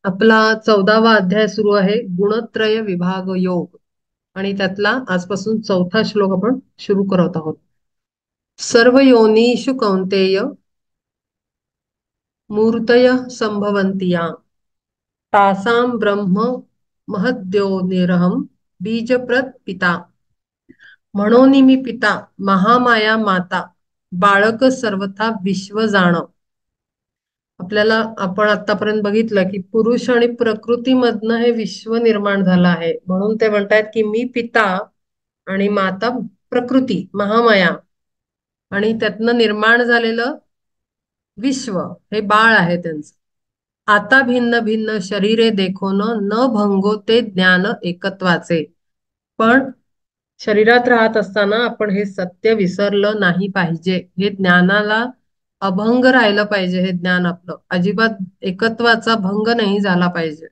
आपला 14वा अध्याय सुरू आहे, गुणत्रय विभाग योग. आणि त्यातला आजपासून चौथा श्लोक आपण सुरू करत आहोत. सर्व योनीषु कौंतेय मूर्तय संभवन्ति यां तासां ब्रह्म महद्योनिरहं बीजप्रद पिता. म्हणोनि मी पिता महामाया माता बाळक सर्वथा विश्व जाण. आपल्याला आपण आतापर्यंत बघितलं की पुरुष आणि प्रकृतीमधनं हे विश्व निर्माण झालं आहे, म्हणून ते म्हणतायत की मी पिता आणि माता प्रकृती महामाया, आणि त्यातनं निर्माण झालेलं विश्व हे बाळ आहे त्यांचं. आता भिन्न भिन्न शरीरे देखोन न भंगो ते ज्ञान एकत्वाचे. पण शरीरात राहत असताना आपण हे सत्य विसरलं नाही पाहिजे. हे ज्ञानाला अभंग राहिलं पाहिजे. हे ज्ञान आपलं अजिबात एकत्वाचा भंग नाही झाला पाहिजे.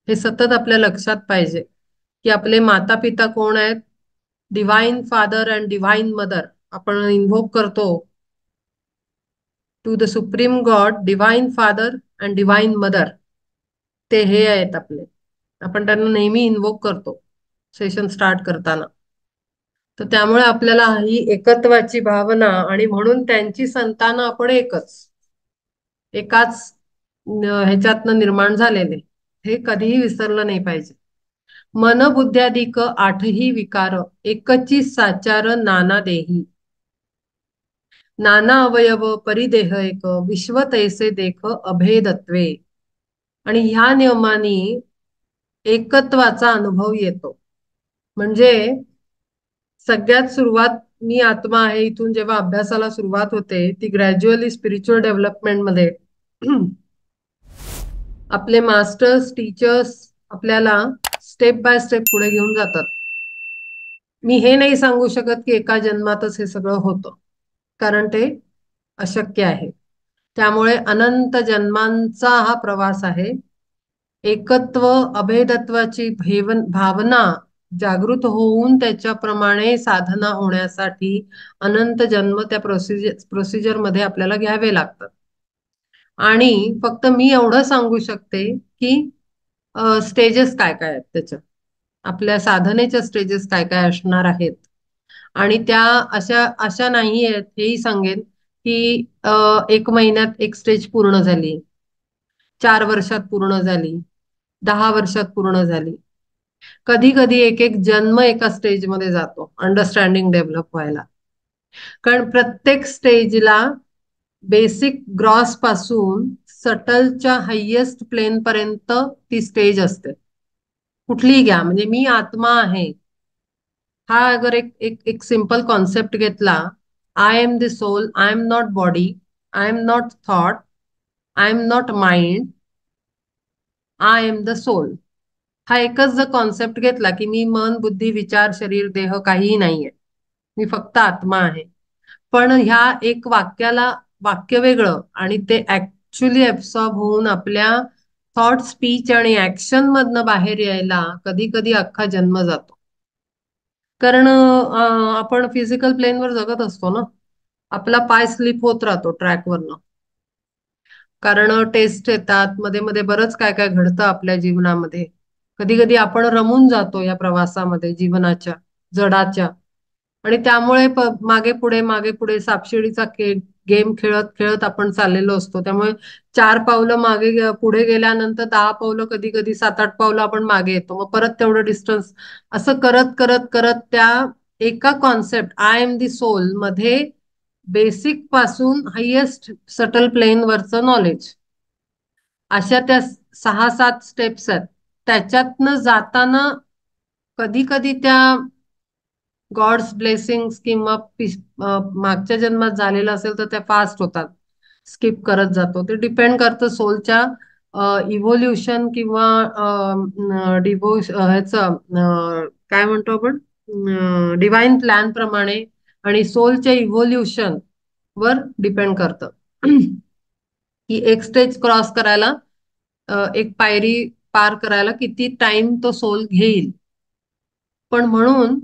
हे सतत आपल्या लक्षात पाहिजे की आपले माता पिता कोण आहेत. Divine father and divine mother आपण इन्व्होक करतो to the supreme God, divine father and divine mother. ते हे आहेत आपले. आपण त्यांना नेहमी इन्व्होक करतो सेशन स्टार्ट करताना. तर त्यामुळे आपल्याला ही एकत्वाची भावना, आणि म्हणून त्यांची संतान आपण एकाच ह्याच्यातनं निर्माण झालेले, हे कधीही विसरलं नाही पाहिजे. मन बुद्ध्याधिक आठही विकार एकची साचार नाना देही. नाना अवयव परिदेह एक विश्व तैसे देख अभेदत्वे. आणि ह्या नियमाने एकत्वाचा अनुभव येतो. म्हणजे सगळ्यात सुरुवात मी आत्मा आहे इथून जेव्हा अभ्यासाला सुरुवात होते, ती ग्रॅज्युअली स्पिरिच्युअल डेव्हलपमेंटमध्ये आपले मास्टर्स टीचर्स आपल्याला स्टेप बाय स्टेप पुढे घेऊन जातात. मी हे नाही सांगू शकत की एका जन्मातच हे सगळं होतं, कारण ते अशक्य आहे. त्यामुळे अनंत जन्मांचा हा प्रवास आहे. एकत्व अभेदत्वाची भावना जागृत होऊन त्याच्याप्रमाणे साधना होण्यासाठी अनंत जन्म त्या प्रोसिजर मध्ये आपल्याला घ्यावे लागतात. आणि फक्त मी एवढं सांगू शकते की स्टेजेस काय काय आहेत त्याच्या, आपल्या साधनेच्या स्टेजेस काय काय असणार आहेत. आणि त्या अशा अशा नाही आहेत हेही सांगेन की 1 महिन्यात एक स्टेज पूर्ण झाली, 4 वर्षात पूर्ण झाली, 10 वर्षात पूर्ण झाली. कधी कधी एक एक जन्म एका स्टेजमध्ये जातो अंडरस्टँडिंग डेव्हलप व्हायला. कारण प्रत्येक स्टेजला बेसिक ग्रॉस पासून सटलच्या हायेस्ट प्लेन पर्यंत ती स्टेज असते. कुठलीही घ्या, म्हणजे मी आत्मा आहे हा अगर एक एक एक सिंपल कॉन्सेप्ट घेतला, I am the soul, I am not body, I am not thought, I am not mind, I am the soul. हा एकच जर कॉन्सेप्ट घेतला की मी मन बुद्धी विचार शरीर देह काहीही नाहीये, मी फक्त आत्मा आहे. पण ह्या एक वाक्याला वाक्य वेगळं आणि ते ऍक्च्युली ऍब्सॉर्ब होऊन आपल्या थॉट स्पीच आणि ऍक्शन मधनं बाहेर यायला कधी कधी अख्खा जन्म जातो. कारण आपण फिजिकल प्लेनवर जगत असतो ना, आपला पाय स्लिप होत राहतो ट्रॅकवरनं. कारण टेस्ट येतात मध्ये मध्ये, बरंच काय काय घडतं आपल्या जीवनामध्ये. कधी कधी आपण रमून जातो या प्रवासामध्ये जीवनाच्या जडाच्या. आणि त्यामुळे मागे पुढे सापशिडीचा गेम खेळत खेळत आपण चाललेलो असतो. त्यामुळे 4 पावलं पुढे गेल्यानंतर 10 पावलं, कधी कधी 7-8 पावलं आपण मागे येतो. मग परत तेवढं डिस्टन्स, असं करत करत करत त्या एका concept I am the soul मध्ये बेसिक पासून हायेस्ट सटल प्लेन वरचं नॉलेज, अशा त्या 6-7 स्टेप्स आहेत. त्याच्यातनं जाताना कधी कधी त्या गॉड्स ब्लेसिंग्स किंवा मागच्या जन्मात झालेलं असेल तर त्या फास्ट होतात, स्किप करत जातो. ते डिपेंड करतं सोलच्या इव्होल्युशन किंवा ह्याचं काय म्हणतो आपण, डिवाइन प्लॅन प्रमाणे आणि सोलच्या इव्होल्युशन वर डिपेंड करतं की एक स्टेज क्रॉस करायला, एक पायरी पार करायला किती टाइम तो सोल घेईल. पण म्हणून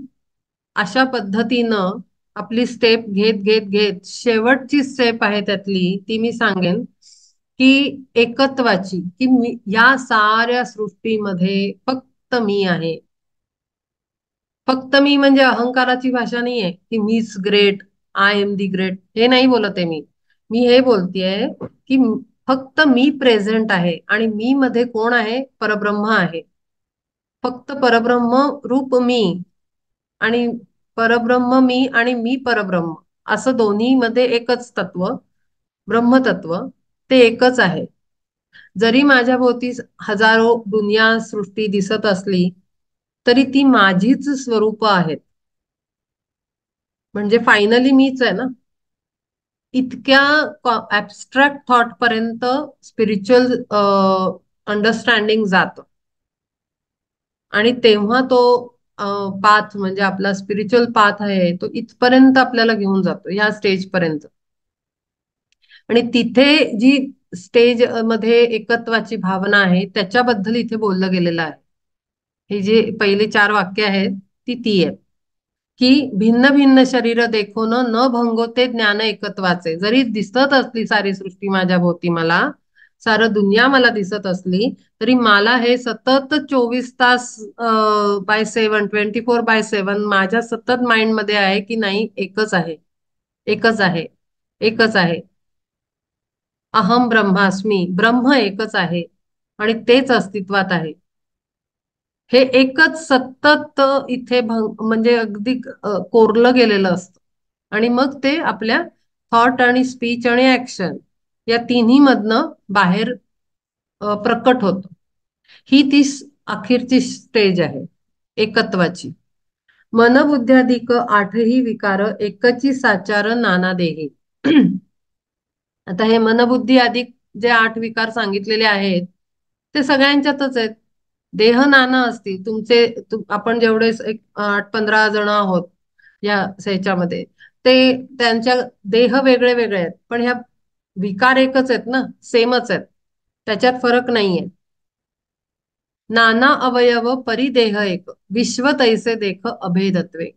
अशा पद्धतीनं आपली स्टेप घेत घेत घेत शेवटची स्टेप आहे त्यातली ती मी सांगेन की एकत्वाची, की मी या साऱ्या सृष्टीमध्ये फक्त मी आहे. फक्त मी म्हणजे अहंकाराची भाषा नाहीये की मीच great, I am the great, हे नाही बोलत आहे मी. मी हे बोलतेय की फक्त मी प्रेझेंट आहे आणि मी मध्ये कोण आहे? परब्रह्म आहे. फक्त परब्रह्म रूप मी, आणि परब्रह्म मी आणि मी परब्रह्म, असं दोन्ही मध्ये एकच तत्व, ब्रह्मतत्व, ते एकच आहे. जरी माझ्या भोवती हजारो दुनिया सृष्टी दिसत असली तरी ती माझीच स्वरूप आहेत. म्हणजे फायनली मीच आहे ना. इतक्या ऍबस्ट्रॅक्ट थॉट पर्यंत स्पिरिच्युअल अंडरस्टँडिंग जात, आणि तेव्हा तो पाथ म्हणजे आपला स्पिरिच्युअल पाथ आहे तो इथपर्यंत आपल्याला घेऊन जातो, या स्टेज पर्यंत. आणि तिथे जी स्टेज मध्ये एकत्वाची भावना आहे त्याच्याबद्दल इथे बोललं गेलेलं आहे. हे जे पहिले 4 वाक्य आहेत ती आहेत की भिन्न भिन्न शरीर देखो न भंगो ते ज्ञान एकत्वाचे. जरी दिसत असली सारी सृष्टी माझ्या भोवती, मला सारं दुनिया मला दिसत असली तरी मला हे सतत 24 तास बाय 7, 24/7 माझ्या सतत माइंड मध्ये आहे की नाही, एकच आहे, एकच आहे, एकच आहे. अहम ब्रह्मास्मी, ब्रह्म एकच आहे आणि तेच अस्तित्वात आहे. हे एकच सतत इथे म्हणजे अगदी कोरलं गेलेलं असतं. आणि मग ते आपल्या थॉट आणि स्पीच आणि ऍक्शन या तिन्ही मधनं बाहेर प्रकट होतं. ही ती अखेरची स्टेज आहे एकत्वाची. मनबुद्ध्याधिक आठही विकार एकची साचार नाना देही. आता हे मनबुद्धी अधिक जे 8 विकार सांगितलेले आहेत ते सगळ्यांच्यातच आहेत. देह नाना असतील तुमचे, आपण जेवढे एक 8-15 जण आहोत या ह्याच्यामध्ये, ते त्यांच्या देह वेगळे वेगळे आहेत पण ह्या विकार एकच आहेत ना, सेमच आहेत, त्याच्यात फरक नाहीये. नाना अवयव परिदेह एक, विश्व तैसे देख अभेदत्वे.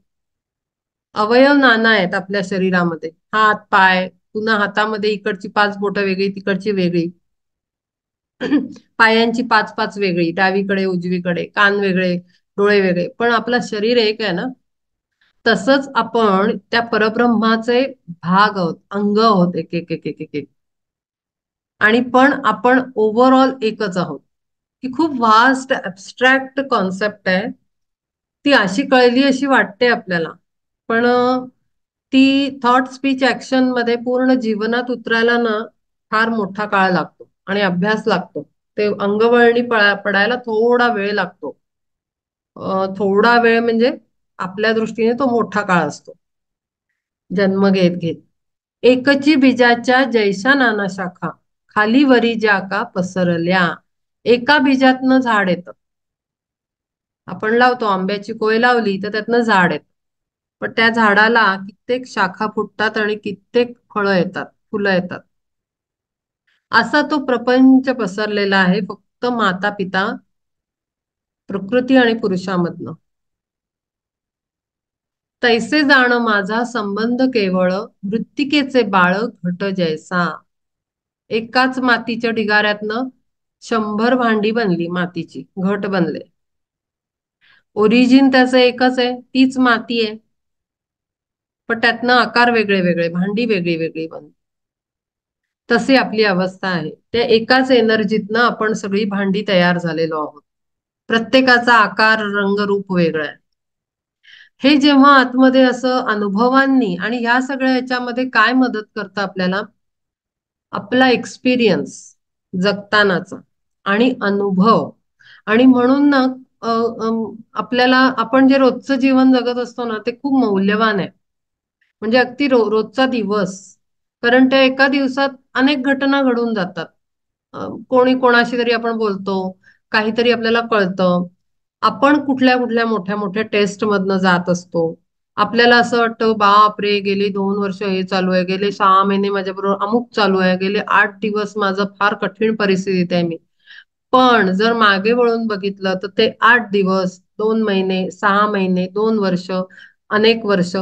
अवयव नाना आहेत आपल्या शरीरामध्ये, हात पाय, पुन्हा हातामध्ये इकडची 5 बोटं वेगळी, तिकडची वेगळी. पायांची 5-5 वेगळी, डावीकडे उजवीकडे, कान वेगळे, डोळे वेगळे, पण आपलं शरीर एक आहे ना. तसंच आपण त्या परब्रह्माचे भाग आहोत, अंग आहोत, एक एक एक एक एक एक. आणि पण आपण ओव्हरऑल एकच आहोत. ही खूप वास्ट ऍबस्ट्रॅक्ट कॉन्सेप्ट आहे. ती अशी कळली अशी वाटते आपल्याला, पण ती थॉट स्पीच ऍक्शन मध्ये पूर्ण जीवनात उतरायला ना फार मोठा काळ लागतो आणि अभ्यास लागतो. ते अंगवळणी पडायला थोडा वेळ लागतो. थोडा वेळ म्हणजे आपल्या दृष्टीने तो मोठा काळ असतो, जन्म घेत घेत. एकची बीजाच्या जैसा नाना शाखा, खाली वरी ज्या का पसरल्या. एका बीजातनं झाड येतं. आपण लावतो आंब्याची कोय लावली तर त्यातनं झाड येतं, पण त्या झाडाला कित्येक शाखा फुटतात आणि कित्येक फळं येतात, फुलं येतात. असा तो प्रपंच पसरलेला आहे फक्त माता पिता प्रकृती आणि पुरुषामधनं. तैसे जाण माझा संबंध केवळ, मृत्तिकेचे बाळ घट जैसा. एकाच मातीच्या ढिगाऱ्यातनं 100 भांडी बनली, मातीची घट बनले. ओरिजिन त्याचं एकच आहे, तीच माती आहे, पण त्यातनं आकार वेगळे वेगळे, भांडी वेगळी वेगळी बनली. तशी आपली अवस्था आहे. त्या एकाच एनर्जीतनं आपण सगळी भांडी तयार झालेलो आहोत. प्रत्येकाचा आकार रंग रूप वेगळं आहे. हे जेव्हा आतमध्ये असं अनुभवांनी, आणि ह्या सगळ्या ह्याच्यामध्ये काय मदत करतं आपल्याला? आपला एक्सपिरियन्स जगतानाचा आणि अनुभव. आणि म्हणून ना आपल्याला, आपण जे रोजचं जीवन जगत असतो ना ते खूप मौल्यवान आहे. म्हणजे अगदी रोजचा दिवस, कारण त्या एका दिवसात अनेक घटना घडून जातात. कोणी कोणाशी तरी आपण बोलतो, काहीतरी आपल्याला कळतं. आपण कुठल्या कुठल्या मोठ्या मोठ्या टेस्ट मधनं जात असतो. आपल्याला असं वाटतं बाप रे, गेली 2 वर्ष हे चालू आहे, गेले 6 महिने माझ्याबरोबर अमुक चालू आहे, गेले 8 दिवस माझं फार कठीण परिस्थितीत आहे मी. पण जर मागे वळून बघितलं तर ते 8 दिवस, 2 महिने, 6 महिने, 2 वर्ष, अनेक वर्ष,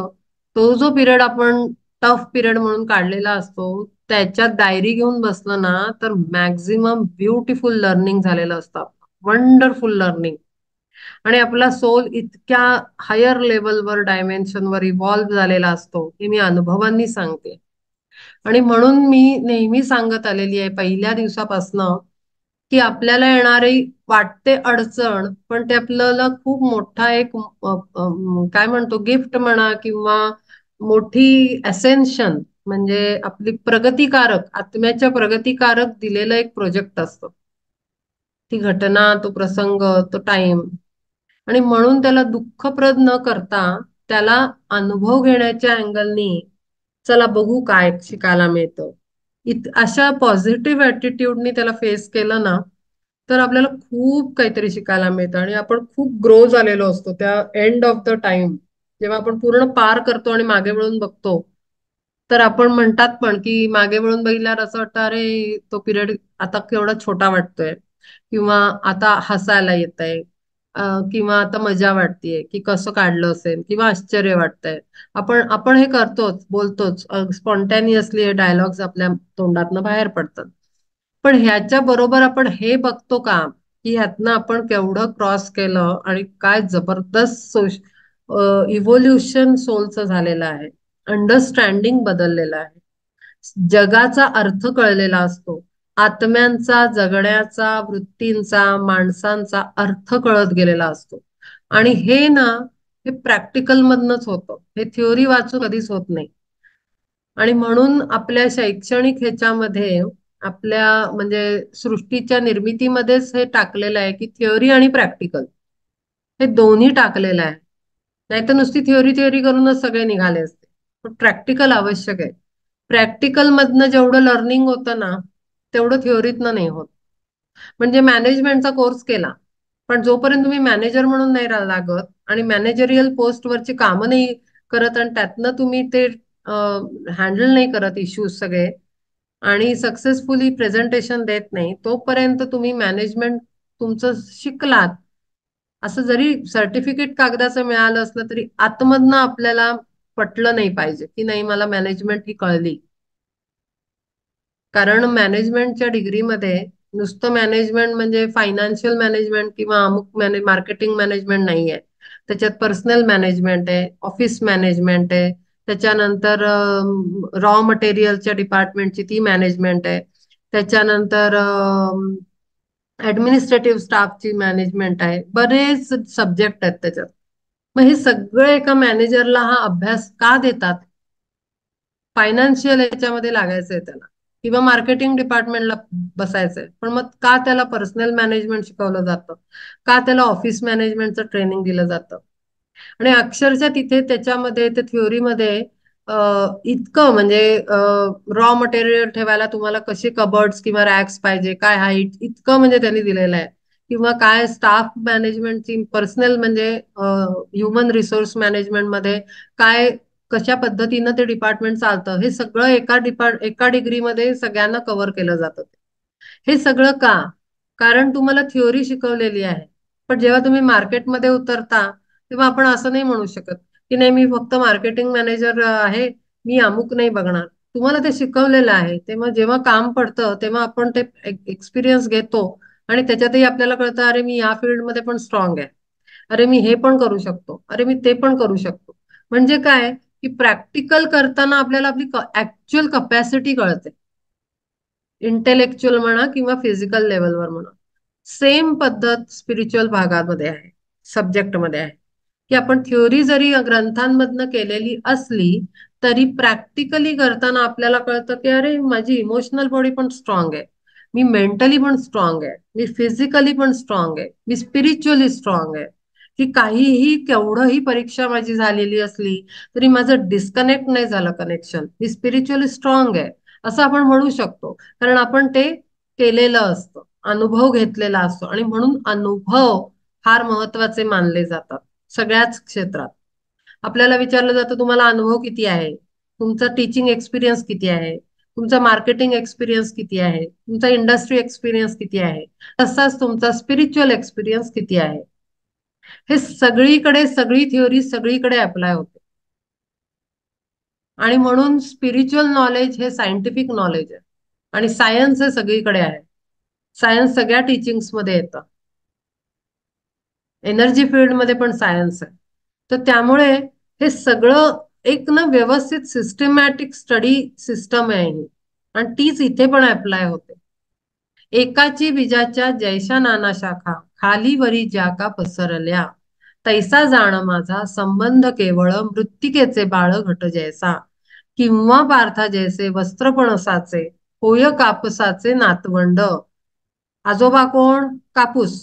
तो जो पिरियड आपण टफ पिरियड म्हणून काढलेला असतो, त्याच्यात डायरी घेऊन बसलं ना तर मॅक्झिमम ब्युटिफुल लर्निंग झालेलं असतं, वंडरफुल लर्निंग. आणि आपला सोल इतक्या हायर लेवलवर डायमेन्शनवर इव्हॉल्व्ह झालेला असतो, हे मी अनुभवांनी सांगते. आणि म्हणून मी नेहमी सांगत आलेली आहे पहिल्या दिवसापासनं, की आपल्याला येणारी वाटते अडचण, पण ते आपल्याला खूप मोठा एक काय म्हणतो गिफ्ट म्हणा किंवा मोठी असेन्शन, म्हणजे आपली प्रगतिकारक आत्म्याच्या प्रगतिकारक दिलेलं एक प्रोजेक्ट असतं. ती घटना, तो प्रसंग, तो टाइम. आणि म्हणून त्याला दुःखप्रद न करता त्याला अनुभव घेण्याच्या अँगलनी, चला बघू काय शिकायला मिळतं, अशा पॉझिटिव्ह ऍटिट्यूडनी त्याला फेस केलं ना, तर आपल्याला खूप काहीतरी शिकायला मिळतं आणि आपण खूप ग्रो झालेलो असतो त्या एंड ऑफ द टाइम. जेव्हा आपण पूर्ण पार करतो आणि मागे वळून बघतो, तर आपण म्हणतात पण की मागे वळून बघितल्यावर असं वाटतं, अरे तो पिरियड आता केवढा छोटा वाटतोय, किंवा आता हसायला येतंय, किंवा आता मजा वाटतेय की कसं काढलं असेल, किंवा आश्चर्य वाटतंय. आपण आपण हे करतोच, बोलतोच, स्पॉन्टॅनियसली हे डायलॉग्स आपल्या तोंडातनं बाहेर पडतात. पण ह्याच्या बरोबर आपण हे बघतो का, की ह्यातनं आपण केवढं क्रॉस केलं आणि काय जबरदस्त इव्होल्युशन सोलचं झालेलं आहे, अंडरस्टँडिंग बदललेलं आहे, जगाचा अर्थ कळलेला असतो, आत्म्यांचा, जगण्याचा, वृत्तींचा, माणसांचा अर्थ कळत गेलेला असतो. आणि हे ना, हे प्रॅक्टिकल मधनच होतं, हे थिअरी वाचून कधीच होत नाही. आणि म्हणून आपल्या शैक्षणिक ह्याच्यामध्ये, आपल्या म्हणजे सृष्टीच्या निर्मितीमध्येच हे टाकलेलं आहे की थिअरी आणि प्रॅक्टिकल हे दोन्ही टाकलेलं आहे. नाहीतर नुसती थिअरी थिअरी करूनच सगळे निघाले असते. पण प्रॅक्टिकल आवश्यक आहे. प्रॅक्टिकल मधनं जेवढं लर्निंग होतं ना, तेवढं थिअरीतनं नाही होत. म्हणजे मॅनेजमेंटचा कोर्स केला, पण जोपर्यंत तुम्ही मॅनेजर म्हणून नाही लागत आणि मॅनेजरियल पोस्टवरची कामं नाही करत आणि त्यातनं तुम्ही ते हँडल नाही करत इश्यूज सगळे, आणि सक्सेसफुली प्रेझेंटेशन देत नाही, तोपर्यंत तुम्ही मॅनेजमेंट तुमचं शिकलात असं जरी सर्टिफिकेट कागदाचं मिळालं असलं, तरी आतमधनं आपल्याला पटलं नाही पाहिजे की नाही मला मॅनेजमेंट ही कळली. कारण मॅनेजमेंटच्या डिग्रीमध्ये नुसतं मॅनेजमेंट म्हणजे फायनान्शियल मॅनेजमेंट किंवा अमुक मार्केटिंग मॅनेजमेंट नाही आहे. त्याच्यात पर्सनल मॅनेजमेंट आहे, ऑफिस मॅनेजमेंट आहे, त्याच्यानंतर रॉ मटेरियलच्या डिपार्टमेंटची ती मॅनेजमेंट आहे, त्याच्यानंतर ऍडमिनिस्ट्रेटिव्ह स्टाफची मॅनेजमेंट आहे, बरेच सब्जेक्ट आहेत त्याच्यात. मग हे सगळं एका मॅनेजरला हा अभ्यास का देतात? फायनान्शियल याच्यामध्ये लागायचंय त्याला, किंवा मार्केटिंग डिपार्टमेंटला बसायचंय, पण मग का त्याला पर्सनल मॅनेजमेंट शिकवलं जातं, का त्याला ऑफिस मॅनेजमेंटचं ट्रेनिंग दिलं जातं? आणि अक्षरशः तिथे त्याच्यामध्ये त्या थ्योरीमध्ये इतकं म्हणजे रॉ मटेरियल ठेवायला तुम्हाला कसे कबर्ड्स किंवा रॅक्स पाहिजे, काय हाईट, इतकं म्हणजे त्यांनी दिलेलं आहे. किंवा काय स्टाफ मॅनेजमेंटची पर्सनल म्हणजे ह्युमन रिसोर्स मॅनेजमेंटमध्ये काय, कशा पद्धतीनं ते डिपार्टमेंट चालतं, हे सगळं एका डिग्रीमध्ये सगळ्यांना कव्हर केलं जातं. हे सगळं का? कारण तुम्हाला थिअरी शिकवलेली आहे. पण जेव्हा तुम्ही मार्केटमध्ये उतरता, तेव्हा आपण असं नाही म्हणू शकत की नाही मी फक्त मार्केटिंग मॅनेजर आहे, मी अमुक नाही बघणार. तुम्हाला ते शिकवलेलं आहे, तेव्हा जेव्हा काम पडतं तेव्हा आपण ते एक्सपिरियन्स घेतो आणि त्याच्यातही आपल्याला कळतं, अरे मी या फील्डमध्ये पण स्ट्रॉंग आहे, अरे मी हे पण करू शकतो, अरे मी ते पण करू शकतो. म्हणजे काय की प्रॅक्टिकल करताना आपल्याला आपली ऍक्च्युअल कपॅसिटी कळते, इंटेलेक्च्युअल म्हणा किंवा फिजिकल लेवलवर म्हणा. सेम पद्धत स्पिरिच्युअल भागामध्ये आहे, सब्जेक्टमध्ये आहे, की आपण थ्योरी जरी ग्रंथांमधनं केलेली असली, तरी प्रॅक्टिकली करताना आपल्याला कळतं की अरे माझी इमोशनल बॉडी पण स्ट्रॉंग आहे, मी मेंटली पण स्ट्रॉंग आहे, मी फिजिकली पण स्ट्रॉंग आहे, मी स्पिरिच्युअली स्ट्रॉंग आहे, की काहीही केवढंही परीक्षा माझी झालेली असली तरी माझं डिस्कनेक्ट नाही झालं कनेक्शन, मी स्पिरिच्युअली स्ट्रॉंग आहे, असं आपण म्हणू शकतो. कारण आपण ते केलेलं असतं, अनुभव घेतलेला असतो. आणि म्हणून अनुभव फार महत्वाचे मानले जातात सगळ्याच क्षेत्रात. आपल्याला विचारलं जातं तुम्हाला अनुभव किती आहे, तुमचा टीचिंग एक्सपिरियन्स किती आहे, तुमचा मार्केटिंग एक्सपिरियन्स किती आहे, तुमचा इंडस्ट्री एक्सपिरियन्स किती आहे, तसाच तुमचा स्पिरिच्युअल एक्सपिरियन्स किती आहे. हे सगळीकडे, सगळी थिअरी सगळीकडे अप्लाय होते. आणि म्हणून स्पिरिच्युअल नॉलेज हे सायंटिफिक नॉलेज आहे आणि सायन्स हे सगळीकडे आहे. सायन्स सगळ्या टीचिंग्स मध्ये येतं. एनर्जी फील्डमध्ये पण सायन्स आहे. तर त्यामुळे हे सगळं एक ना व्यवस्थित सिस्टमॅटिक स्टडी सिस्टम आहे ही. आणि तीच इथे पण अप्लाय होते. एकाची बीजाच्या जैशा नाना शाखा, खाली वरी ज्या का पसरल्या, तैसा जाण माझा संबंध केवळ मृत्तिकेचे बाळ घट जैसा, किंवा पार्था जैसे वस्त्रपणसाचे, होय कापसाचे नातवंड. आजोबा कोण? कापूस,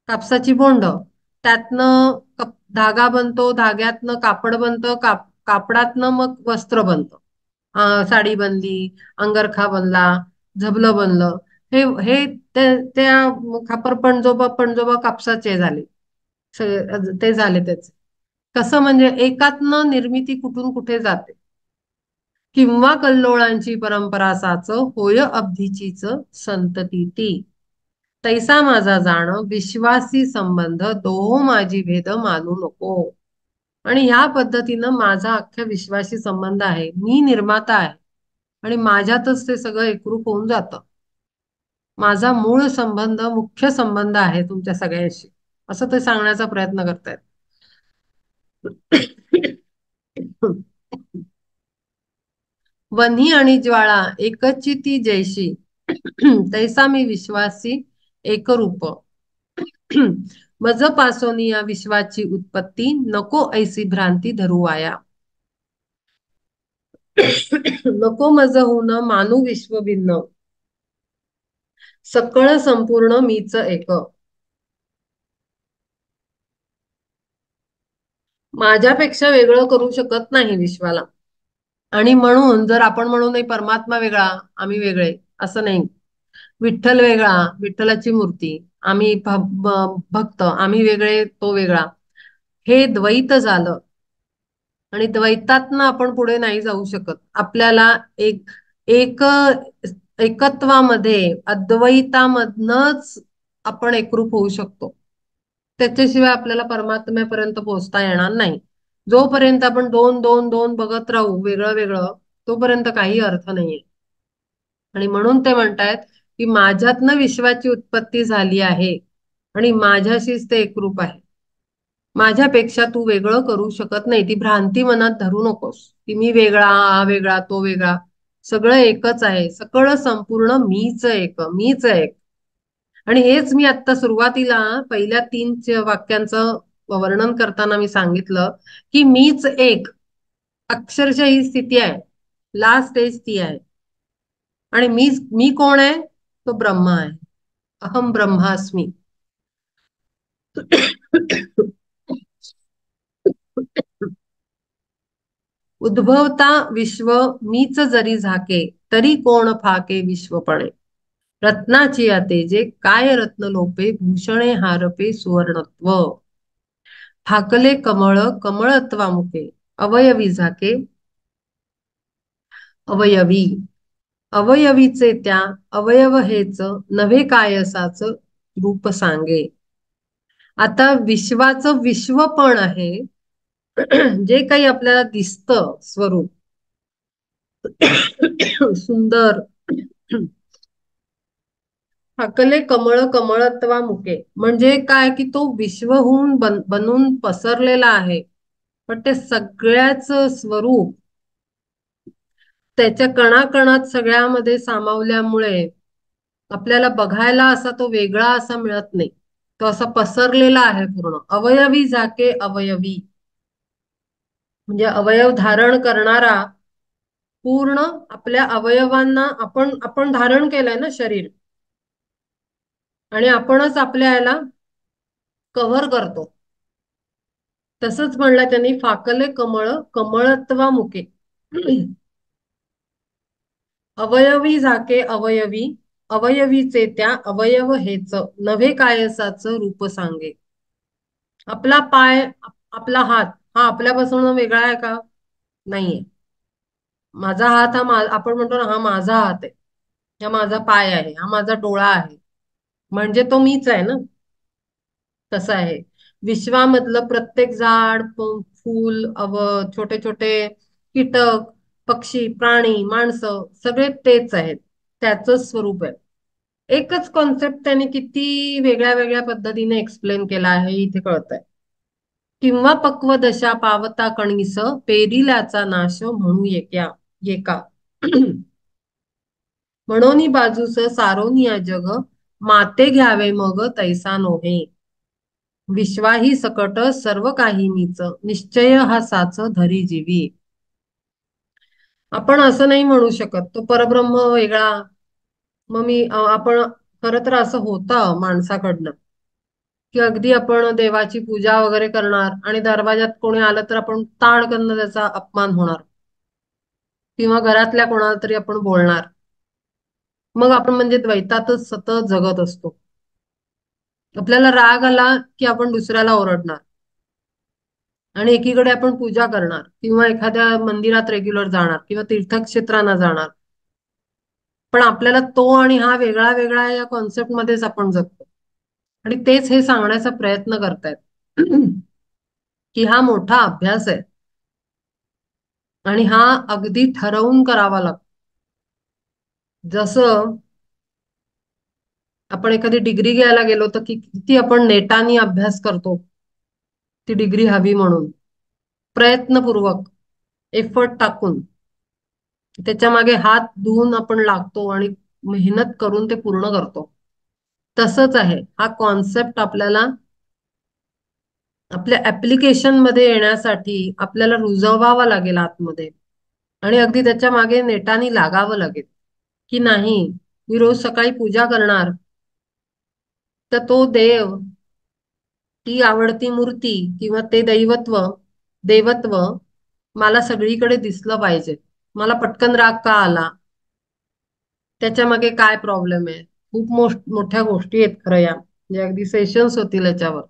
कापसाची बोंड. त्यातनं धागा बनतो, धाग्यातनं कापड बनतं, कापडातनं मग वस्त्र बनतं. साडी बनली, अंगरखा बनला, झबलं बनलं. हे हे त्या खापर पणजोबा पणजोबा कापसाचे झाले. ते झाले त्याचे. कसं म्हणजे एकातनं निर्मिती कुठून कुठे जाते. किंवा कल्लोळांची परंपरा साच, होय अब्धीचीच संतती ती. तैसा माझा जाण विश्वासी संबंध, दोहो माझी भेद मानू नको. आणि ह्या पद्धतीनं माझा अख्ख्या विश्वाशी संबंध आहे. मी निर्माता आहे आणि माझ्यातच ते सगळं एकरूप होऊन जातं. माझा मूळ संबंध, मुख्य संबंध आहे तुमच्या सगळ्यांशी, असं ते सांगण्याचा प्रयत्न करतायत. वन्ही आणि ज्वाळा एकची ती जैशी, तैसा मी विश्वासी एकरूप. मज पासोनी या विश्वाची उत्पत्ती, नको ऐसी भ्रांती धरुवाया. नको मज होऊन मानू विश्व भिन्न, सकळ संपूर्ण मीच एक. माझ्यापेक्षा वेगळं करू शकत नाही विश्वाला. आणि म्हणून जर आपण म्हणू नाही परमात्मा वेगळा, आम्ही वेगळे, असं नाही. विठ्ठल वेगळा, विठ्ठलाची मूर्ती, आम्ही भक्त, आम्ही वेगळे, तो वेगळा. हे द्वैत झालं. आणि द्वैतातनं आपण पुढे नाही जाऊ शकत. आपल्याला एक एक एकत्वामध्ये, अद्वैतामधनच आपण एकरूप होऊ शकतो. त्याच्याशिवाय आपल्याला परमात्म्यापर्यंत पोहोचता येणार नाही. जोपर्यंत आपण दोन दोन दोन बघत राहू वेगळं वेगळं, तोपर्यंत काही अर्थ नाहीये. आणि म्हणून ते म्हणतायत की माझ्यातनं विश्वाची उत्पत्ती झाली आहे आणि माझ्याशीच ते एकरूप आहे. माझ्यापेक्षा तू वेगळं करू शकत नाही. ती भ्रांती मनात धरू नकोस की मी वेगळा, हा वेगळा, तो वेगळा. सगळं एकच आहे. सगळं संपूर्ण मीच एक, मीच एक. आणि हेच मी आता सुरुवातीला पहिल्या 3 वाक्यांचं वर्णन करताना मी सांगितलं की मीच एक. अक्षरशः ही स्थिती आहे. लास्ट स्टेज ती आहे. आणि मी कोण आहे? तो ब्रह्मा आहे. अहम ब्रह्मास्मी. उद्भवता विश्व मीच जरी झाके, तरी कोण फाके विश्वपणे. रत्नाची या तेजे काय रत्न लोपे, भूषणे हारपे सुवर्णत्व. फाकले कमळ कमळत्वामुखे, अवयवी झाके अवयवी. अवयवीचे त्या अवयव हेच, नव्हे कायसाच रूप सांगे. आता विश्वाचं विश्व पण आहे. जे काही आपल्याला दिसतं स्वरूप सुंदर. हाकले कमळ कमळत्वा मुके, म्हणजे काय की तो विश्वहून बनून पसरलेला आहे. पण ते सगळ्याच स्वरूप त्याच्या कणाकणात सगळ्यामध्ये सामावल्यामुळे आपल्याला बघायला असा तो वेगळा असा मिळत नाही. तो असा पसरलेला आहे पूर्ण. अवयवी झाके अवयवी, म्हणजे अवयव धारण करणारा पूर्ण आपल्या अवयवांना आपण आपण धारण केलंय ना शरीर. आणि आपणच आपल्या याला कव्हर करतो. तसंच म्हणलं त्यांनी, फाकले कमळ कमळत्वा मुके. अवयवी झाके अवयवी, अवयवीचे त्या अवयव हेच, नव्हे कायसाच रूप सांगे. आपला पाय, आपला हात हा आपल्यापासून वेगळा आहे का? नाहीये. माझा हात हा आपण म्हणतो ना, हा माझा हात आहे, हा माझा पाय आहे, हा माझा डोळा आहे, म्हणजे तो मीच आहे ना. तसं आहे. विश्वामधलं प्रत्येक झाड, फूल, छोटे छोटे कीटक, पक्षी, प्राणी, माणसं सगळे तेच आहेत. त्याचंच स्वरूप आहे. एकच कॉन्सेप्ट त्याने किती वेगळ्या वेगळ्या पद्धतीने एक्सप्लेन केला आहे इथे कळतंय. किंवा पक्व दशा पावता कणीस पेरिल्याचा नाश म्हणू येक्या येका. म्हणून बाजूस सारोनिया जग माते घ्यावे मग तैसा नोहे. विश्वाही सकट सर्व काही नीच निश्चय हा साच धरी जीवी. आपण असं नाही म्हणू शकत तो परब्रह्म वेगळा. मग आपण खरं तर असं होतं माणसाकडनं की अगदी आपण देवाची पूजा वगैरे करणार आणि दरवाजात कोणी आलं तर आपण ताड करणं त्याचा अपमान होणार किंवा घरातल्या कोणाला तरी आपण बोलणार. मग आपण म्हणजे द्वैतातच सतत जगत असतो. आपल्याला राग आला की आपण दुसऱ्याला ओरडणार आणि एकीकडे आपण पूजा करणार किंवा एखाद्या मंदिरात रेग्युलर जाणार किंवा तीर्थक्षेत्रांना जाणार. पण आपल्याला तो आणि हा वेगळा वेगळा या कॉन्सेप्ट मध्येच आपण जगतो. आणि तेच हे सांगण्याचा प्रयत्न करतायत की हा मोठा अभ्यास आहे आणि हा अगदी ठरवून करावा लागतो. जसं आपण एखादी डिग्री घ्यायला गेलो तर किती आपण नेटाने अभ्यास करतो ती डिग्री हवी म्हणून, प्रयत्नपूर्वक एफर्ट टाकून त्याच्या मागे हात धुवून आपण लागतो आणि मेहनत करून ते पूर्ण करतो. तसंच आहे हा कॉन्सेप्ट आपल्याला आपल्या ऍप्लिकेशन मध्ये येण्यासाठी आपल्याला रुजवावा लागेल आतमध्ये आणि अगदी त्याच्या मागे नेटाने लागावं लागेल की नाही. मी रोज सकाळी पूजा करणार तर तो देव, ती आवडती मूर्ती किंवा ते देवत्व मला सगळीकडे दिसलं पाहिजे. मला पटकन राग का आला, त्याच्या मागे काय प्रॉब्लेम आहे. खूप मोठ्या गोष्टी आहेत खरं या, म्हणजे अगदी सेशन्स होतील याच्यावर.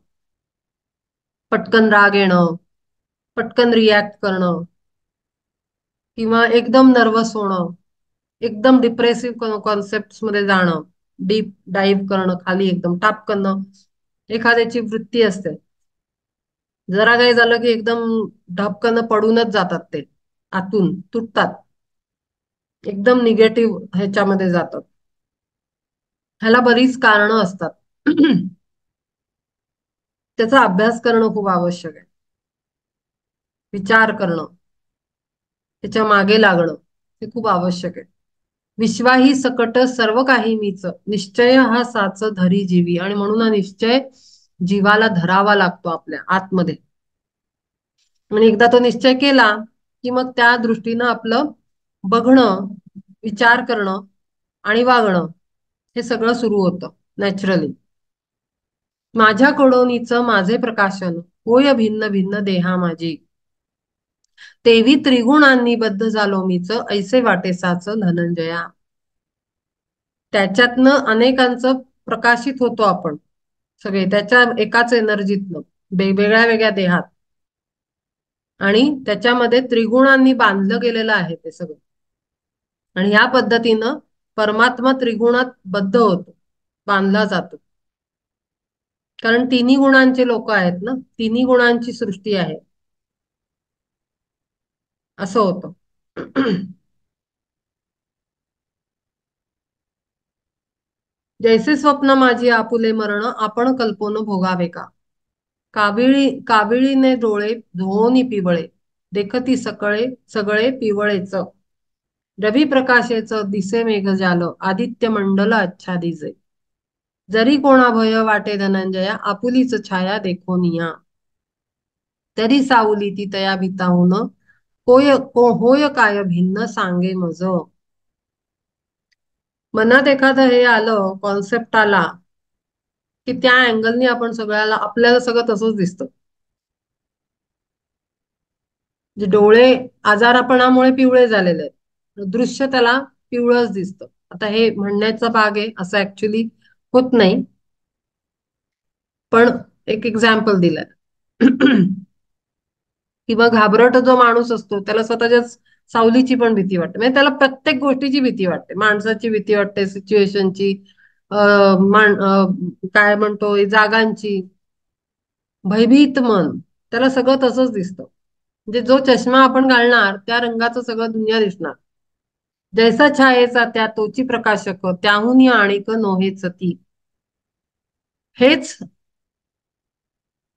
पटकन राग येणं, पटकन रिॲक्ट करणं किंवा एकदम नर्वस होणं, एकदम डिप्रेसिव्ह कॉन्सेप्ट मध्ये जाणं, डीप डाईव्ह करणं, खाली एकदम टापकन एखाद्याची वृत्ती असते. जरा काही झालं की एकदम ढपकन पडूनच जातात ते, आतून तुटतात, एकदम निगेटिव्ह ह्याच्यामध्ये जातात. ह्याला बरीच कारणं असतात. त्याचा अभ्यास करणं खूप आवश्यक आहे. विचार करणं, त्याच्या मागे लागणं हे खूप आवश्यक आहे. विश्वाही सकट सर्व काही मीच निश्चय हा साच धरी जीवी. आणि म्हणून हा निश्चय जीवाला धरावा लागतो आपल्या आतमध्ये. आणि एकदा तो निश्चय केला की मग त्या दृष्टीनं आपलं बघणं, विचार करणं आणि वागणं हे सगळं सुरू होतं नॅचरली. माझ्याकडूनच माझे प्रकाशन होय भिन्न भिन्न देहा माझी. तेवी त्रिगुणांनी बद्ध झालो मीच ऐसे वाटेसाच धनंजया. त्याच्यातनं अनेकांचं प्रकाशित होतो आपण सगळे त्याच्या एकाच एनर्जीतनं, वेगवेगळ्या वेगळ्या देहात. आणि त्याच्यामध्ये त्रिगुणांनी बांधलं गेलेलं आहे ते सगळं. आणि ह्या पद्धतीनं परमात्मा त्रिगुणात बद्ध होतो, बांधला जातो. कारण तिन्ही गुणांचे लोक आहेत ना, तिन्ही गुणांची सृष्टी आहे, असं होतं. जैसे स्वप्न माझी आपुले मरण आपण कल्पोन भोगावे का. काविळीने डोळे धुवोनी पिवळे देखती सकळे सगळे पिवळेच. रवी प्रकाशेच दिसे मेघजाल आदित्य मंडल आच्छादिजे. जरी कोणा भय वाटे धनंजया आपुलीच छाया देखोनिया. तरी सावली ती तया भीताहून होय काय भिन्न सांगे मज. मनात एखादं हे आलं, कॉन्सेप्ट आला की त्या अँगलनी आपण आपल्याला सगळं तसंच दिसतं. जे डोळे आजारपणामुळे पिवळे झालेले आहेत, दृश्य त्याला पिवळच दिसतं. आता हे म्हणण्याचा भाग आहे, असं ऍक्च्युली होत नाही, पण एक एक्झाम्पल दिलंय. किंवा घाबरट जो माणूस असतो त्याला स्वतःच्या सावलीची पण भीती वाटते. म्हणजे त्याला प्रत्येक गोष्टीची भीती वाटते, माणसाची भीती वाटते, सिच्युएशनची, काय म्हणतो जागांची. भयभीत मन, त्याला सगळं तसंच दिसतं. म्हणजे जो चष्मा आपण घालणार त्या रंगाचं सगळं दुनिया दिसणार. जैसा छायेचा त्या तोची प्रकाशक त्याहून आणिक नोहेच ती. हेच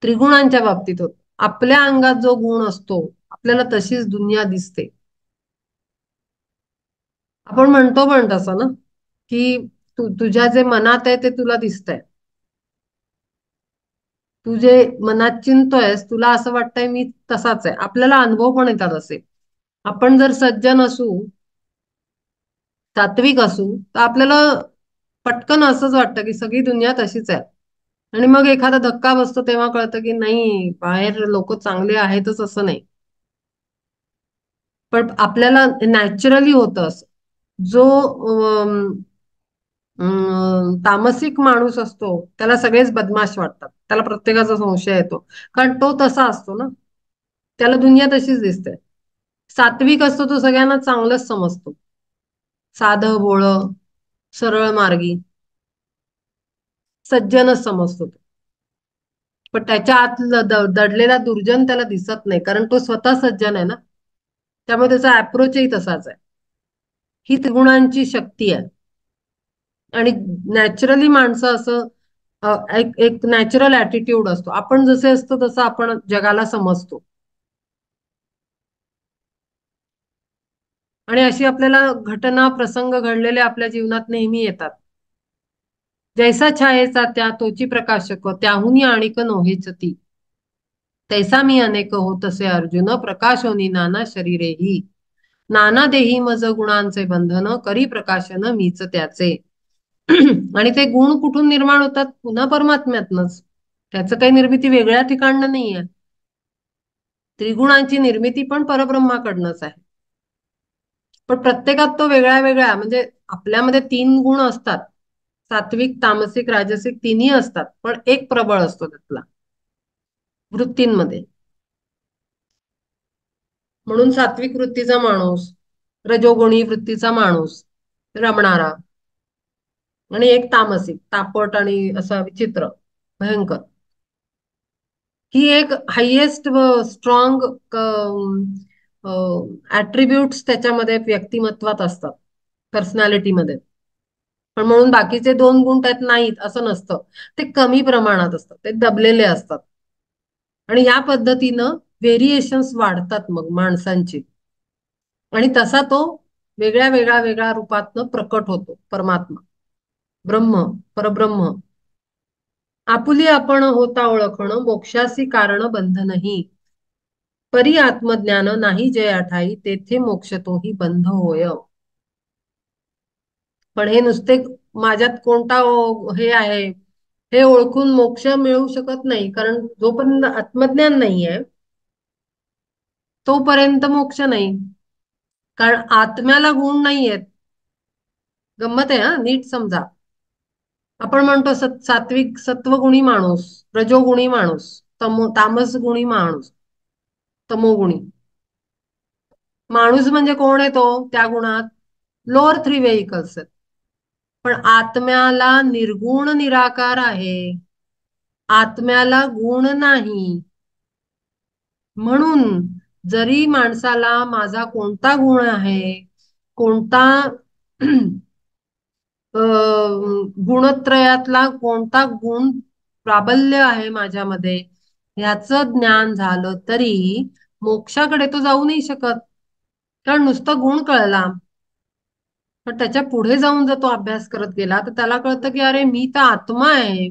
त्रिगुणांच्या बाबतीत होत. आपल्या अंगात जो गुण असतो आपल्याला तशीच दुनिया दिसते. आपण म्हणतो पण तसं ना, की तुझ्या जे मनात आहे ते तुला दिसतंय. तू जे मनात चिंतोयस तुला असं वाटतंय मी तसाच आहे. आपल्याला अनुभव पण येतात असे. आपण जर सज्जन असू, सात्विक असू, तर आपल्याला पटकन असंच वाटतं की सगळी दुनिया तशीच आहे. आणि मग एखादा धक्का बसतो तेव्हा कळतं की नाही, बाहेर लोक चांगले आहेतच असं नाही. पण आपल्याला नॅचरली होतं असं. जो तामसिक माणूस असतो त्याला सगळेच बदमाश वाटतात, त्याला प्रत्येकाचा संशय येतो. कारण तो तसा असतो ना, त्याला दुनिया तशीच दिसते. सात्विक असतो तो सगळ्यांना चांगलंच समजतो, साधं भोळं, सरळ मार्गी, सज्जनच समजतो तो. पण त्याच्या आत दडलेला दुर्जन त्याला दिसत नाही, कारण तो स्वतः सज्जन आहे ना. त्यामुळे त्याचा अप्रोचही तसाच आहे. ही त्रिगुणांची शक्ती आहे. आणि नॅचरली माणसं असं एक एक नॅचरल ऍटिट्यूड असतो. आपण जसे असतो तसं आपण जगाला समजतो. आणि अशी आपल्याला घटना प्रसंग घडलेले आपल्या जीवनात नेहमी येतात. जैसा छायेचा त्या तोची प्रकाशक त्याहुनी आणिक नोहेच ती. तैसा मी अनेक हो तसे अर्जुन प्रकाशोनी नाना शरीरेही. नाना देही मज गुणांचे बंधन करी प्रकाशन मीच त्याचे. आणि ते गुण कुठून निर्माण होतात? पुन्हा परमात्म्यातनच. त्याचं काही निर्मिती वेगळ्या ठिकाणनं नाहीये. त्रिगुणांची निर्मिती पण परब्रह्माकडनंच आहे. पण प्रत्येकात तो वेगळ्या वेगळ्या, म्हणजे आपल्यामध्ये तीन गुण असतात. सात्विक, तामसिक, राजसिक तिन्ही असतात, पण एक प्रबळ असतो त्यातला वृत्तींमध्ये. म्हणून सात्विक वृत्तीचा माणूस, रजोगुणी वृत्तीचा माणूस रमणारा, आणि एक तामसिक, तापट आणि असा विचित्र, भयंकर. ही एक हायेस्ट स्ट्रॉंग ऍट्रिब्युट्स त्याच्यामध्ये व्यक्तिमत्वात असतात, पर्सनॅलिटीमध्ये. पण म्हणून बाकीचे दोन गुण त्यात नाहीत असं नसतं. ते कमी प्रमाणात असतात, ते दबलेले असतात. आणि या पद्धतीनं व्हेरिएशन्स वाढतात मग माणसांची. आणि तसा तो वेगळ्या वेगळ्या वेगळ्या रूपातनं प्रकट होतो परमात्मा, ब्रह्म, परब्रह्म. आपुली आपण होता ओळखण मोक्षासी कारण बंधनही. परी आत्मज्ञान नाही जे ठाई तेथे मोक्ष तोही बंध होय. पण हे नुसते माझ्यात कोणता हे आहे हे ओळखून मोक्ष मिळू शकत नाही, कारण जोपर्यंत आत्मज्ञान नाहीये तोपर्यंत मोक्ष नाही. कारण आत्म्याला गुण नाहीयेत. गंमत आहे हा, नीट समजा. आपण म्हणतो सात्विक सत्वगुणी माणूस, रजोगुणी माणूस, तामसगुणी माणूस, तमोगुणी माणूस. म्हणजे कोण आहे तो त्या गुणात? लोअर थ्री व्हेइकल्स आहेत. पण आत्म्याला निर्गुण निराकार आहे, आत्म्याला गुण नाही. म्हणून जरी माणसाला माझा कोणता गुण आहे, कोणता गुणत्रयातला कोणता गुण प्राबल्य आहे माझ्यामध्ये, ह्याचं ज्ञान झालं तरी मोक्षाकडे तो जाऊ नाही शकत. कारण नुसतं गुण कळला, पण त्याच्या पुढे जाऊन जर तो अभ्यास करत गेला तर त्याला कळतं की अरे मी तर आत्मा आहे.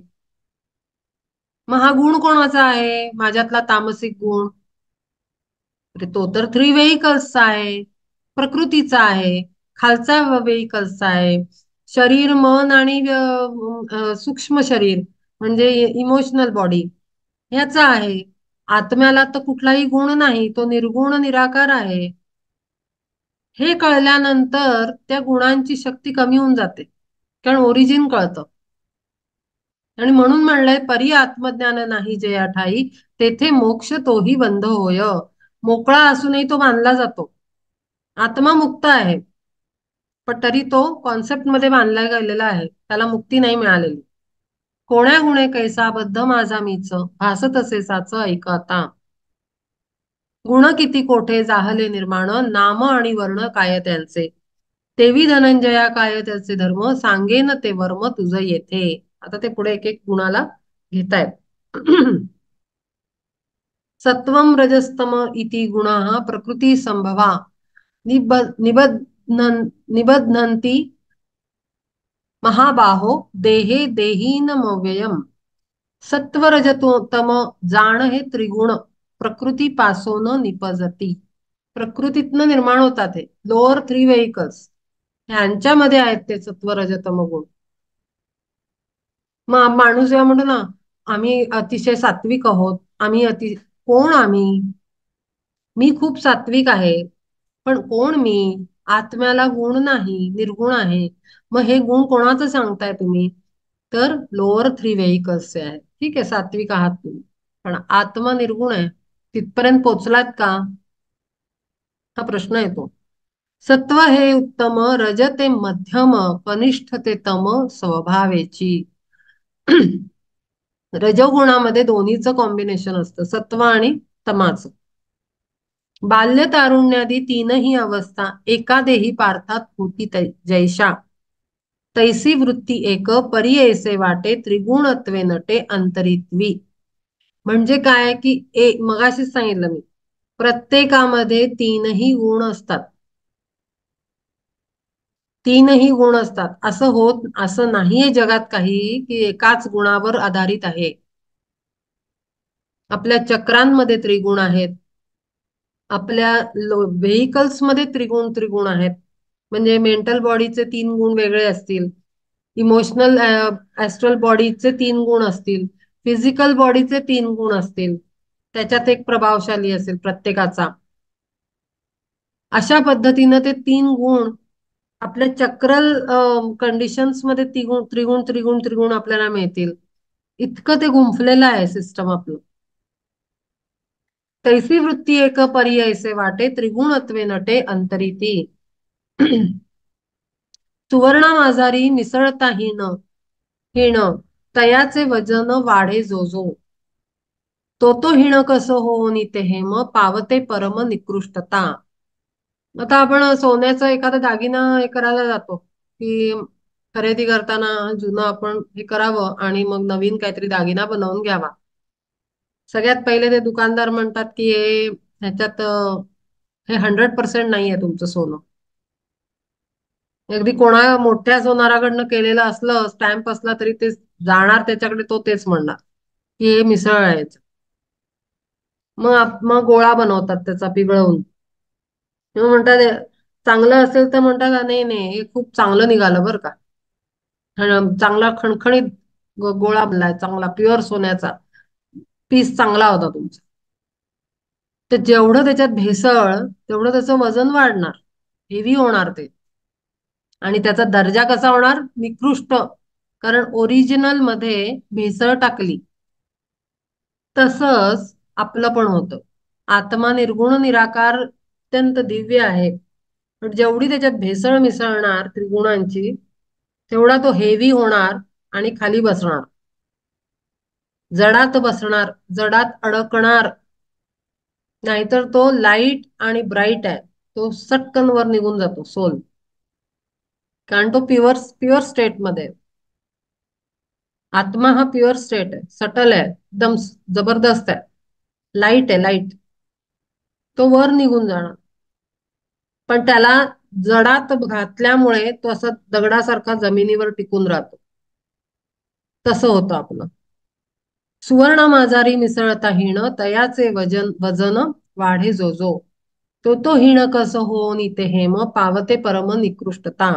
मग हा गुण कोणाचा आहे? माझ्यातला तामसिक गुण. अरे तो तर थ्री व्हेइकल्सचा आहे, प्रकृतीचा आहे, खालचा व्हेइकल्सचा आहे. शरीर, मन आणि सूक्ष्म शरीर म्हणजे इमोशनल बॉडी ह्याचा आहे. आत्म्याला तर कुठलाही गुण नाही, तो निर्गुण निराकार आहे. हे कळल्यानंतर त्या गुणांची शक्ती कमी होऊन जाते, कारण ओरिजिन कळतं. आणि म्हणून म्हणलंय परी आत्मज्ञान नाही जे ठाई तेथे मोक्ष तोही बंध होय. मोकळा असूनही तो बांधला जातो. आत्मा मुक्त आहे, पण तरी तो कॉन्सेप्ट मध्ये बांधला गेलेला आहे, त्याला मुक्ती नाही मिळालेली. कोण्या गुणे कैसा बद्ध माझा मीच भासत असे साच ऐक आता. गुण किती कोठे जाहले निर्माण, नाम आणि वर्ण काय त्यांचे. तेवी धनंजया काय त्याचे धर्म, सांगेन ते वर्म तुझ येथे. आता ते पुढे एक एक गुणाला घेतायत. सत्वं रजस्तम इति गुणाः प्रकृती संभवा निब निबध्नन्ति महाबाहो देहे देहीनमव्ययम्. सत्वरजतम जाण हे त्रिगुण प्रकृतीपासून निपजती. प्रकृतीतनं निर्माण होतात हे लोअर थ्री व्हेकल्स, ह्यांच्यामध्ये आहेत ते सत्वरजतम गुण. मग माणूस जेव्हा म्हणतो ना, आम्ही अतिशय सात्विक आहोत, आम्ही कोण आम्ही? मी खूप सात्विक आहे, पण कोण मी? आत्म्याला गुण नाही, निर्गुण आहे. मग हे गुण कोणाचं सांगताय तुम्ही? तर लोअर थ्री व्हेकल्सचे आहेत. ठीक आहे, सात्विक आहात तुम्ही, पण आत्मा निर्गुण आहे. तिथपर्यंत पोचलात का, हा प्रश्न येतो. सत्व हे उत्तम, रज ते मध्यम, कनिष्ठ ते तम स्वभावेची. रजोगुणामध्ये दोन्हीचं कॉम्बिनेशन असतं, सत्व आणि तमाचं. बाल्य तारुण्यादी तीनही अवस्था एका देही पार्थात होती जैशा. तैसी वृत्ती एक परी ऐसे वाटे, त्रिगुणत्वे नटे अंतरित्वी. म्हणजे काय की मगाशीच सांगितलं मी, प्रत्येकामध्ये तीनही गुण असतात. तीनही गुण असतात. असं नाहीये जगात काही की एकाच गुणावर आधारित आहे. आपल्या चक्रांमध्ये त्रिगुण आहेत, आपल्या व्हेकल्समध्ये त्रिगुण त्रिगुण आहेत. म्हणजे मेंटल बॉडीचे तीन गुण वेगळे असतील, इमोशनल ऍस्ट्रल बॉडीचे तीन गुण असतील, फिजिकल बॉडीचे तीन गुण असतील, त्याच्यात एक प्रभावशाली असेल प्रत्येकाचा. अशा पद्धतीनं ते तीन गुण आपल्या चक्रल कंडिशन्स मध्ये त्रिगुण त्रिगुण त्रिगुण त्रिगुण आपल्याला मिळतील. इतकं ते गुंफलेलं आहे सिस्टम आपलं. तैसी वृत्ती एक परी ऐसे वाटे, त्रिगुणत्वे नटे अंतरिती. सुवर्णा माझारी मिसळता हिण, तयाचे वजन वाढे जो जो. तो हिण कस हो निते हेम, पावते परम निकृष्टता. आता आपण सोन्याचा एखादा दागिना हे करायला जातो की खरेदी करताना जुनं आपण हे करावं आणि मग नवीन काहीतरी दागिना बनवून घ्यावा. सगळ्यात पहिले ते दुकानदार म्हणतात की ह्याच्यात हे 100% नाहीये तुमचं सोनं. अगदी कोणा मोठ्या सोनाराकडनं केलेलं असलं, स्टॅम्प असला तरी ते जाणार त्याच्याकडे, तो तेच म्हणणार की हे मिसळ आहे. मग गोळा बनवतात त्याचा पिघळवून. मग म्हणतात चांगलं असेल तर म्हणतात नाही नाही हे खूप चांगलं निघालं बरं का, चांगला खणखणीत गोळा बनलाय, चांगला प्युअर सोन्याचा पीस चांगला होता तुमचा. तर जेवढं त्याच्यात भेसळ तेवढं त्याचं वजन वाढणार, हेवी होणार ते. आणि त्याचा दर्जा कसा होणार? निकृष्ट. कारण ओरिजिनल मध्ये भेसळ टाकली. तसंच आपलं पण होतं. आत्मा निर्गुण निराकार अत्यंत दिव्य आहे, पण जेवढी त्याच्यात भेसळ मिसळणार त्रिगुणांची, तेवढा तो हेवी होणार आणि खाली बसणार, जडात बसणार, जडात अडकणार. नाहीतर तो लाईट आणि ब्राईट आहे, तो सटकन वर निघून जातो सोल. कारण तो प्युअर प्युअर स्टेट मध्ये आहे. आत्मा हा प्युअर स्टेट आहे, सटल आहे, एकदम जबरदस्त आहे, लाईट आहे, लाईट. तो वर निघून जाणार, पण त्याला जडात घातल्यामुळे तो असा दगडासारखा जमिनीवर टिकून राहतो. तसं होतं आपलं. सुवर्ण माझारी मिसळता हिण, तयाचे वजन वाढे जो जो. तो हिण कस हो निते हेम, पावते परम निकृष्टता.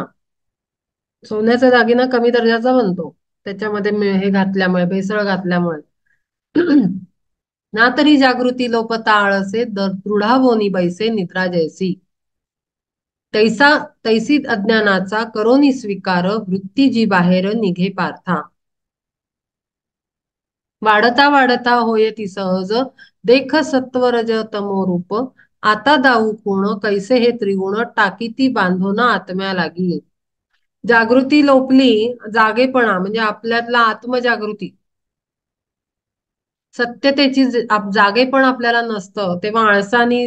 सोन्याचा दागिना कमी दर्जाचा बनतो त्याच्यामध्ये हे घातल्यामुळे, भेसळ घातल्यामुळे. ना तरी जागृती लोपता आळसे, दृढावोनी बैसे निद्रा जैसी. तैसी अज्ञानाचा करोनी स्वीकार, वृत्ती जी बाहेर निघे पार्था. वाढता वाढता होय ती सहज, देख सत्वरज तमो रूप. आता दाऊ कोण कैसे हे त्रिगुण, टाकीती बांधून आत्म्या लागी. जागृती लोपली, जागेपणा म्हणजे आपल्यातला आत्मजागृती, सत्यतेची जागेपण आपल्याला नसतं, तेव्हा आळसाने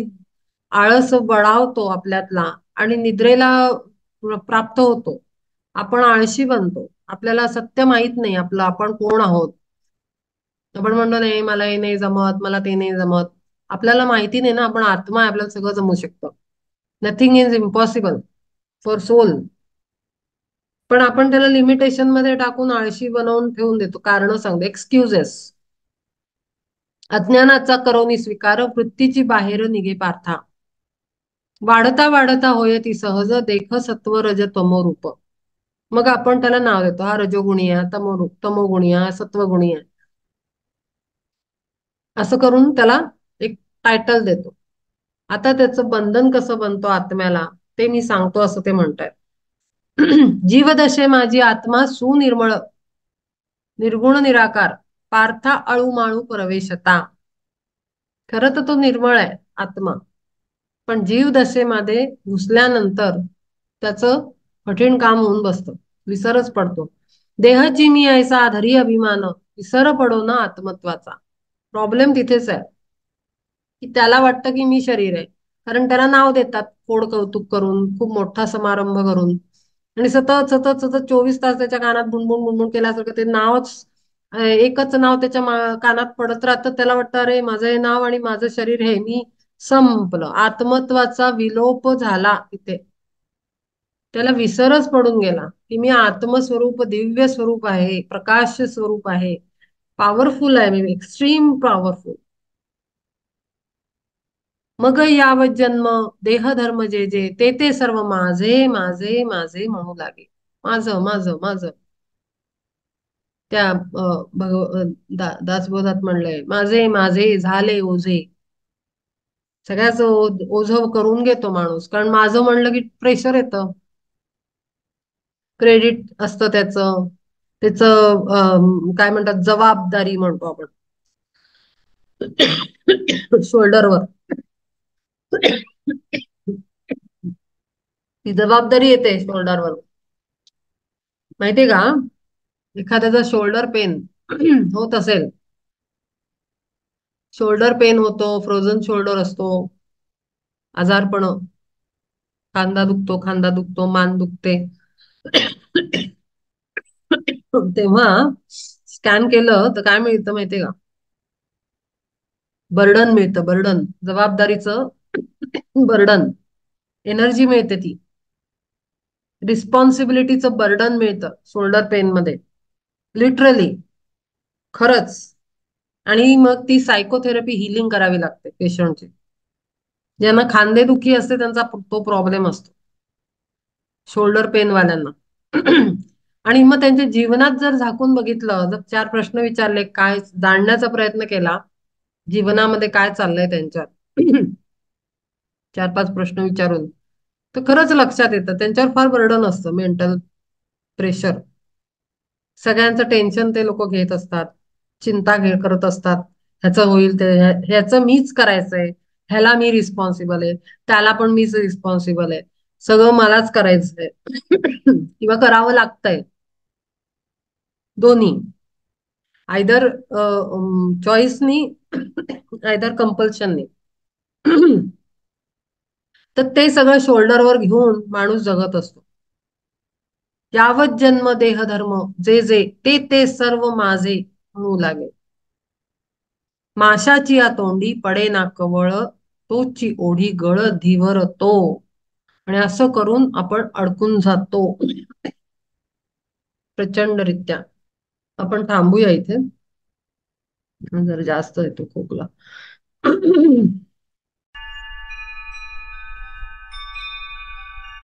आळस बळावतो आपल्यातला आणि निद्रेला प्राप्त होतो. आपण आळशी बनतो. आपल्याला सत्य माहित नाही आपलं आपण कोण आहोत. आपण म्हणतो नाही मला हे नाही जमत, मला ते नाही जमत. आपल्याला माहिती नाही ना आपण आत्मा आहे, आपल्याला सगळं जमू शकतं. Nothing is impossible for soul. पण आपण त्याला लिमिटेशन मध्ये टाकून आळशी बनवून ठेवून देतो. कारण सांगतो एक्सक्युजेस. अज्ञानाचा करोनी स्वीकार वृत्तीची बाहेर निघे पार्था. वाढता वाढता होय ती सहज देख सत्व रज तमो रूप. मग आपण त्याला नाव देतो हा रजोगुणी आहे, तमोगुणी आहे, सत्वगुणी आहे. असं करून त्याला एक टायटल देतो. आता त्याचं बंधन कसं बनतो आत्म्याला ते मी सांगतो असं ते म्हणतायत. जीवदशे माझी आत्मा सुनिर्मळ निर्गुण निराकार पार्था अळूमाळू प्रवेशता. खरं तर तो निर्मळ आहे आत्मा, पण जीव दशेमध्ये घुसल्यानंतर त्याचं कठीण काम होऊन बसतं. विसरच पडतो. देहची मी ऐसा धरी अभिमान विसर पडो ना आत्मत्वाचा. प्रॉब्लेम तिथेच आहे की त्याला वाटतं की मी शरीर आहे. कारण त्याला नाव देतात कोड कौतुक करून, खूप मोठा समारंभ करून, आणि सतत सतत सतत 24 तास त्याच्या कानात बुणबुण बुणबुण केल्यासारखं ते नावच एकच नाव त्याच्या कानात पडत राहतं. त्याला वाटतं अरे माझं हे नाव आणि माझं शरीर हे मी संपलं. आत्मत्वाचा विलोप झाला तिथे. त्याला विसरच पडून गेला की मी आत्मस्वरूप दिव्य स्वरूप आहे, प्रकाश स्वरूप आहे, पॉवरफुल आहे, मी एक्स्ट्रीम पॉवरफुल. मग यावत जन्म देह धर्म जे जे ते ते सर्व माझे माझे माझे म्हणू लागे. माझं माझं माझं. त्या दासबोधात म्हणलंय माझे माझे झाले ओझे. सगळ्याच ओझं करून घेतो माणूस, कारण माझं म्हणलं की प्रेशर येतं, क्रेडिट असतं त्याचं, त्याचं काय म्हणतात जबाबदारी म्हणतो आपण शोल्डरवर. ती जबाबदारी येते शोल्डरवर. माहितीये का, एखाद्याचा शोल्डर पेन होत असेल, शोल्डर पेन होतो, फ्रोझन शोल्डर असतो, आजारपण, खांदा दुखतो, मान दुखते. तेव्हा स्कॅन केलं तर काय मिळतं माहितीये का, बर्डन मिळतं, बर्डन, जबाबदारीचं बर्डन, एनर्जी मिळते ती, रिस्पॉन्सिबिलिटीचं बर्डन मिळतं शोल्डर पेन मध्ये, लिटरली, खरंच. आणि मग ती सायकोथेरपी हिलिंग करावी लागते पेशंटची. ज्यांना खांदेदुखी असते त्यांचा तो प्रॉब्लेम असतो, शोल्डर पेन वाल्यांना. आणि मग त्यांच्या जीवनात जर झाकून बघितलं, जर 4 प्रश्न विचारले, काय जाणण्याचा प्रयत्न केला जीवनामध्ये काय चाललंय त्यांच्यात, 4-5 प्रश्न विचारून, तर खरंच लक्षात येतं त्यांच्यावर फार बर्डन असतं, मेंटल प्रेशर. सगळ्यांचं टेन्शन ते लोक घेत असतात, चिंता करत असतात. ह्याचं होईल ते, ह्याचं मीच करायचंय, ह्याला मी रिस्पॉन्सिबल आहे, त्याला पण मीच रिस्पॉन्सिबल आहे, सगळं मलाच करायचंय किंवा करावं लागतंय. दोन्ही, आयदर चॉईसनी, आयदर कंपल्शननी. तर ते सगळं शोल्डरवर घेऊन माणूस जगत असतो. यावत जन्म देह धर्म जे जे ते ते सर्व माझे म्हणू लागे. माशाची या तोंडी पडे ना कवळ तोची ओढी गळ धीवर तो. आणि असं करून आपण अडकून जातो प्रचंडरित्या. आपण थांबूया इथे, जरा जास्त येतो खोकला.